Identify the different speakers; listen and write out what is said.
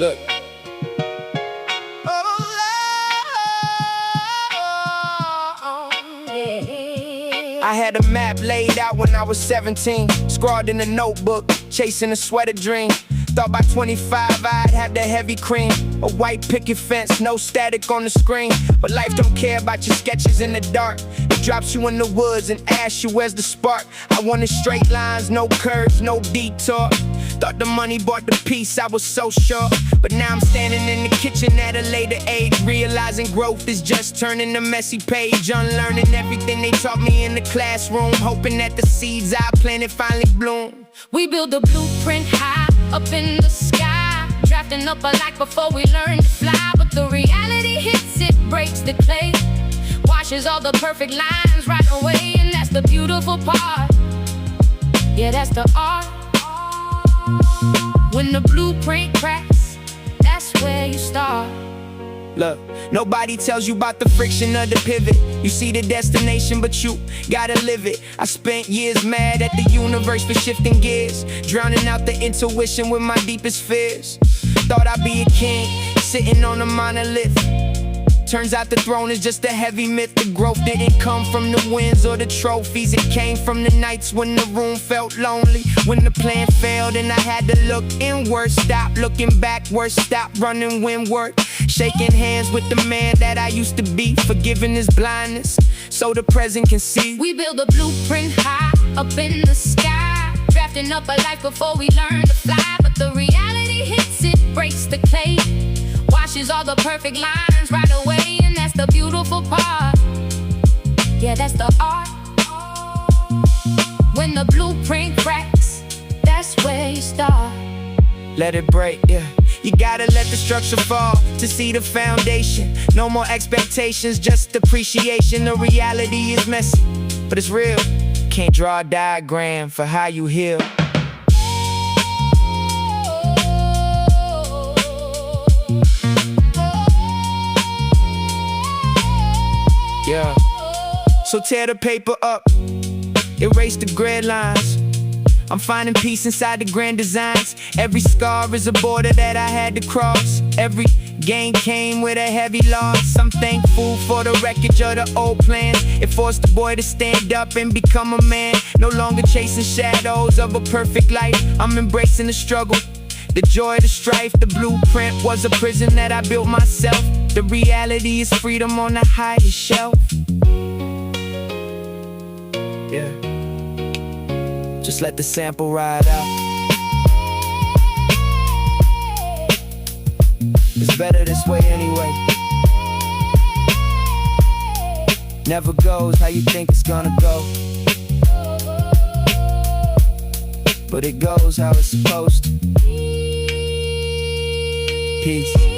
Speaker 1: Look.
Speaker 2: I had a map laid out when I was 17, scrawled in a notebook, chasing a sweater dream. Thought by 25 I'd have the heavy cream, a white picket fence, no static on the screen. But life don't care about your sketches in the dark. It drops you in the woods and asks you where's the spark. I wanted straight lines, no curves, no detour. Thought the money bought the peace, I was so sure. But now I'm standing in the kitchen at a later age, realizing growth is just turning a messy page, unlearning everything they taught me in the classroom, hoping that the seeds I planted finally bloom.
Speaker 3: We build a blueprint high up in the sky, drafting up a life before we learn to fly. But the reality hits, it breaks the clay, washes all the perfect lines right away. And that's the beautiful part, yeah, that's the art. When the blueprint cracks, that's where you start.
Speaker 2: Look, nobody tells you about the friction of the pivot. You see the destination, but you gotta live it. I spent years mad at the universe for shifting gears, drowning out the intuition with my deepest fears. Thought I'd be a king, sitting on a monolith. Turns out the throne is just a heavy myth. The growth didn't come from the wins or the trophies. It came from the nights when the room felt lonely, when the plan failed and I had to look inward. Stop looking backwards, stop running windward. Shaking hands with the man that I used to be, forgiving his blindness so the present can see.
Speaker 3: We build a blueprint high up in the sky, drafting up a life before we learn to fly. But the reality hits, it breaks the clay, washes all the perfect lines right away. And that's the beautiful part, yeah, that's the art. When the blueprint cracks, that's where you start.
Speaker 2: Let it break, yeah. You gotta let the structure fall to see the foundation. No more expectations, just appreciation. The reality is messy, but it's real. Can't draw a diagram for how you heal. Yeah. So tear the paper up, erase the grid lines. I'm finding peace inside the grand designs. Every scar is a border that I had to cross. Every gain came with a heavy loss. I'm thankful for the wreckage of the old plans. It forced the boy to stand up and become a man. No longer chasing shadows of a perfect life. I'm embracing the struggle, the joy, the strife. The blueprint was a prison that I built myself. The reality is freedom on the highest shelf. Yeah. Just let the sample ride out. It's better this way anyway. Never goes how you think it's gonna go, but it goes how it's supposed to. Peace.